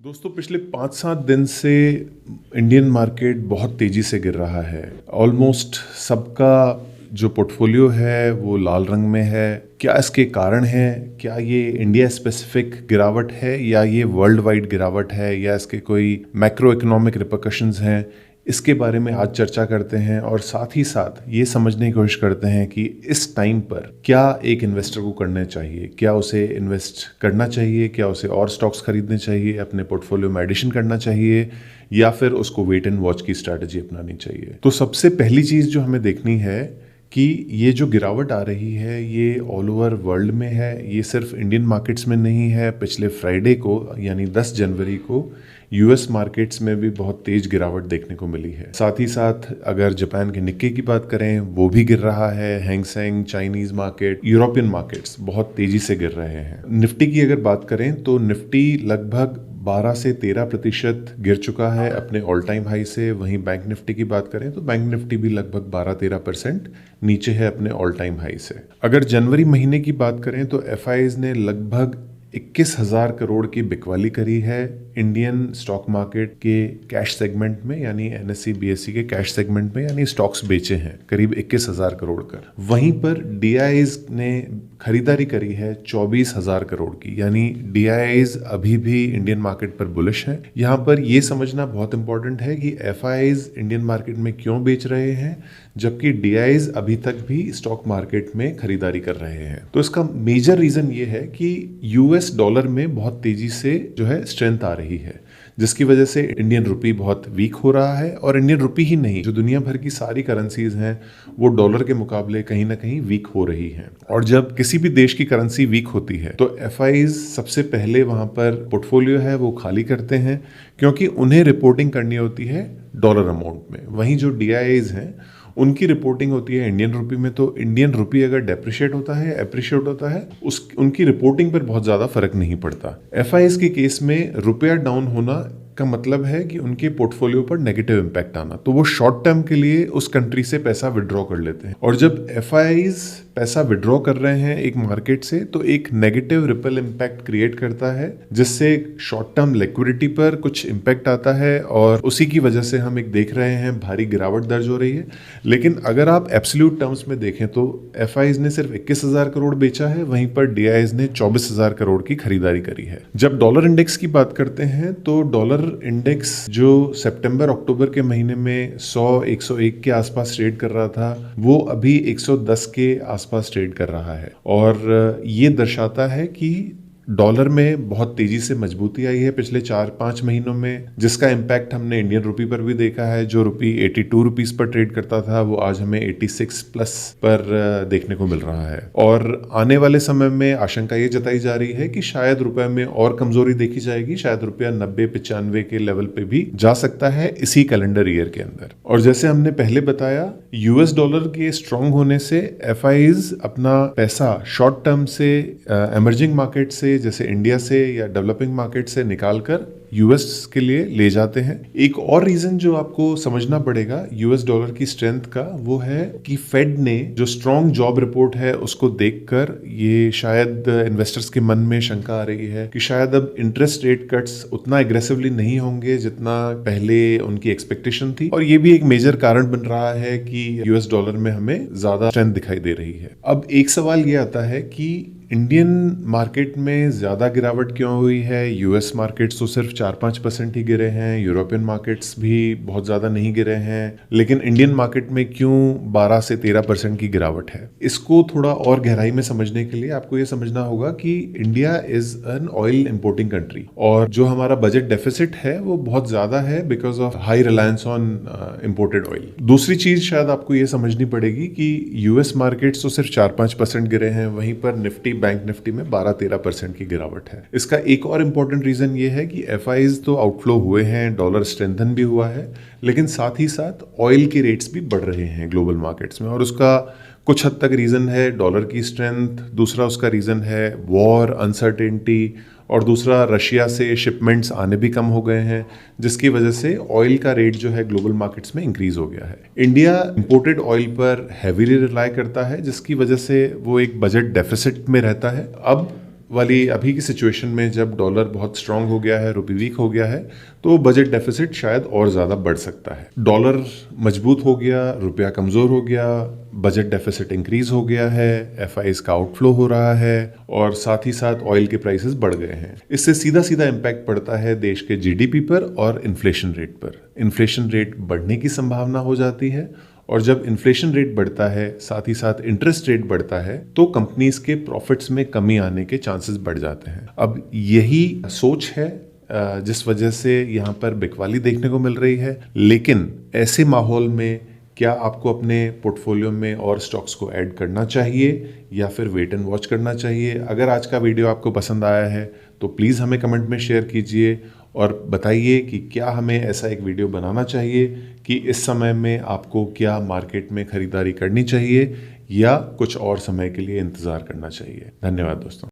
दोस्तों पिछले 5-7 दिन से इंडियन मार्केट बहुत तेज़ी से गिर रहा है। ऑलमोस्ट सबका जो पोर्टफोलियो है वो लाल रंग में है। क्या इसके कारण हैं? क्या ये इंडिया स्पेसिफिक गिरावट है या ये वर्ल्ड वाइड गिरावट है या इसके कोई मैक्रो इकोनॉमिक रिपरकशंस हैं? इसके बारे में आज चर्चा करते हैं और साथ ही साथ ये समझने की कोशिश करते हैं कि इस टाइम पर क्या एक इन्वेस्टर को करना चाहिए। क्या उसे इन्वेस्ट करना चाहिए, क्या उसे और स्टॉक्स खरीदने चाहिए, अपने पोर्टफोलियो में एडिशन करना चाहिए या फिर उसको वेट एंड वॉच की स्ट्रैटेजी अपनानी चाहिए। तो सबसे पहली चीज़ जो हमें देखनी है कि ये जो गिरावट आ रही है ये ऑल ओवर वर्ल्ड में है, ये सिर्फ इंडियन मार्केट्स में नहीं है। पिछले फ्राइडे को यानी 10 जनवरी को यूएस मार्केट्स में भी बहुत तेज गिरावट देखने को मिली है। साथ ही साथ अगर जापान के निक्के की बात करें वो भी गिर रहा है। Hang Seng, Chinese market, European markets बहुत तेजी से गिर रहे हैं। निफ्टी की अगर बात करें तो निफ्टी लगभग 12 से 13% गिर चुका है अपने ऑल टाइम हाई से। वहीं बैंक निफ्टी की बात करें तो बैंक निफ्टी भी लगभग 12-13% नीचे है अपने ऑल टाइम हाई से। अगर जनवरी महीने की बात करें तो एफआईज ने लगभग 21,000 करोड़ की बिकवाली करी है इंडियन स्टॉक मार्केट के कैश सेगमेंट में, यानी एनएससी बीएससी के कैश सेगमेंट में, यानी स्टॉक्स बेचे हैं करीब 21,000 करोड़ का। वहीं पर डीआईज ने खरीदारी करी है 24,000 करोड़ की, यानी डीआईज अभी भी इंडियन मार्केट पर बुलिश है। यहाँ पर यह समझना बहुत इंपॉर्टेंट है कि एफआईज इंडियन मार्केट में क्यों बेच रहे हैं जबकि डीआईज अभी तक भी स्टॉक मार्केट में खरीदारी कर रहे हैं। तो इसका मेजर रीजन ये है कि यूएस डॉलर में बहुत तेजी से जो है स्ट्रेंथ आ रही है, जिसकी वजह से इंडियन रुपी बहुत वीक हो रहा है। और इंडियन रुपी ही नहीं, जो दुनिया भर की सारी करेंसीज हैं वो डॉलर के मुकाबले कहीं ना कहीं वीक हो रही हैं। और जब किसी भी देश की करेंसी वीक होती है तो एफआईज सबसे पहले वहां पर पोर्टफोलियो है वो खाली करते हैं, क्योंकि उन्हें रिपोर्टिंग करनी होती है डॉलर अमाउंट में। वहीं जो डीआईज हैं उनकी रिपोर्टिंग होती है इंडियन रुपी में। तो इंडियन रुपी अगर डेप्रिशिएट होता है, एप्रिशिएट होता है, उनकी रिपोर्टिंग पर बहुत ज्यादा फर्क नहीं पड़ता। एफआईएस के केस में रुपया डाउन होना का मतलब है कि उनके पोर्टफोलियो पर नेगेटिव इंपैक्ट आना, तो वो शॉर्ट टर्म के लिए उस कंट्री से पैसा विड्रॉ कर लेते हैं। और जब एफआईज पैसा विड्रॉ कर रहे हैं एक मार्केट से तो एक नेगेटिव रिपल इंपैक्ट क्रिएट करता है, जिससे शॉर्ट टर्म लिक्विडिटी पर कुछ इंपैक्ट आता है और उसी की वजह से हम एक देख रहे हैं भारी गिरावट दर्ज हो रही है। लेकिन अगर आप एब्सोल्यूट टर्म्स में देखें तो एफआईज ने सिर्फ 21,000 करोड़ बेचा है, वहीं पर डीआईज ने 24,000 करोड़ की खरीदारी करी है। जब डॉलर इंडेक्स की बात करते हैं तो डॉलर इंडेक्स जो सितंबर अक्टूबर के महीने में 100-101 के आसपास ट्रेड कर रहा था वो अभी 110 के आसपास ट्रेड कर रहा है। और ये दर्शाता है कि डॉलर में बहुत तेजी से मजबूती आई है पिछले 4-5 महीनों में, जिसका इम्पैक्ट हमने इंडियन रुपी पर भी देखा है। जो रुपी 82 रुपीस पर ट्रेड करता था वो आज हमें 86 प्लस पर देखने को मिल रहा है। और आने वाले समय में आशंका ये जताई जा रही है कि शायद रुपए में और कमजोरी देखी जाएगी, शायद रुपया 90-95 के लेवल पे भी जा सकता है इसी कैलेंडर ईयर के अंदर। और जैसे हमने पहले बताया, यूएस डॉलर के स्ट्रांग होने से एफआईज अपना पैसा शॉर्ट टर्म से इमर्जिंग मार्केट से जैसे इंडिया से या डेवलपिंग मार्केट से निकालकर यूएस के लिए ले जाते हैं। एक और रीजन जो आपको समझना पड़ेगा यूएस डॉलर की स्ट्रेंथ का वो है कि फेड ने जो स्ट्रॉन्ग जॉब रिपोर्ट है उसको देखकर ये शायद इन्वेस्टर्स के मन में शंका आ रही है कि शायद अब इंटरेस्ट रेट कट्स उतना एग्रेसिवली नहीं होंगे जितना पहले उनकी एक्सपेक्टेशन थी। और ये भी एक मेजर कारण बन रहा है कि यूएस डॉलर में हमें ज्यादा स्ट्रेंथ दिखाई दे रही है। अब एक सवाल ये आता है कि इंडियन मार्केट में ज्यादा गिरावट क्यों हुई है? यूएस मार्केट्स तो सिर्फ 4-5% ही गिरे हैं, यूरोपियन मार्केट्स भी बहुत ज्यादा नहीं गिरे हैं, लेकिन इंडियन मार्केट में क्यों 12 से 13% की गिरावट है? इसको थोड़ा और गहराई में समझने के लिए आपको ये समझना होगा कि India is an oil importing country और जो हमारा बजट डेफिसिट है वो बहुत ज्यादा है because of high reliance on imported oil. दूसरी चीज शायद आपको ये समझनी पड़ेगी कि यूएस मार्केट्स तो सिर्फ 4-5% गिरे हैं, वहीं पर निफ्टी, बैंक निफ्टी में 12-13% की गिरावट है। इसका एक और इंपॉर्टेंट रीजन ये है कि एफआईज तो आउटफ्लो हुए हैं, डॉलर स्ट्रेंथन भी हुआ है, लेकिन साथ ही साथ ऑयल के रेट्स भी बढ़ रहे हैं ग्लोबल मार्केट्स में। और उसका कुछ हद तक रीजन है डॉलर की स्ट्रेंथ, दूसरा उसका रीजन है वॉर, अनसर्टेनिटी, और दूसरा रशिया से शिपमेंट्स आने भी कम हो गए हैं, जिसकी वजह से ऑयल का रेट जो है ग्लोबल मार्केट्स में इंक्रीज हो गया है। इंडिया इंपोर्टेड ऑयल पर हैवीली रिलाई करता है, जिसकी वजह से वो एक बजट डेफिसिट में रहता है। अब वाली अभी की सिचुएशन में जब डॉलर बहुत स्ट्रांग हो गया है, रुपये वीक हो गया है, तो बजट डेफिसिट शायद और ज़्यादा बढ़ सकता है। डॉलर मजबूत हो गया, रुपया कमज़ोर हो गया, बजट डेफिसिट इंक्रीज हो गया है, एफआईज का आउटफ्लो हो रहा है और साथ ही साथ ऑयल के प्राइसेस बढ़ गए हैं। इससे सीधा सीधा इम्पैक्ट पड़ता है देश के जीडीपी पर और इन्फ्लेशन रेट पर। इन्फ्लेशन रेट बढ़ने की संभावना हो जाती है और जब इन्फ्लेशन रेट बढ़ता है, साथ ही साथ इंटरेस्ट रेट बढ़ता है, तो कंपनीज के प्रॉफिट्स में कमी आने के चांसेस बढ़ जाते हैं। अब यही सोच है जिस वजह से यहाँ पर बिकवाली देखने को मिल रही है। लेकिन ऐसे माहौल में क्या आपको अपने पोर्टफोलियो में और स्टॉक्स को ऐड करना चाहिए या फिर वेट एंड वॉच करना चाहिए? अगर आज का वीडियो आपको पसंद आया है तो प्लीज़ हमें कमेंट में शेयर कीजिए और बताइए कि क्या हमें ऐसा एक वीडियो बनाना चाहिए कि इस समय में आपको क्या मार्केट में खरीदारी करनी चाहिए या कुछ और समय के लिए इंतज़ार करना चाहिए। धन्यवाद दोस्तों।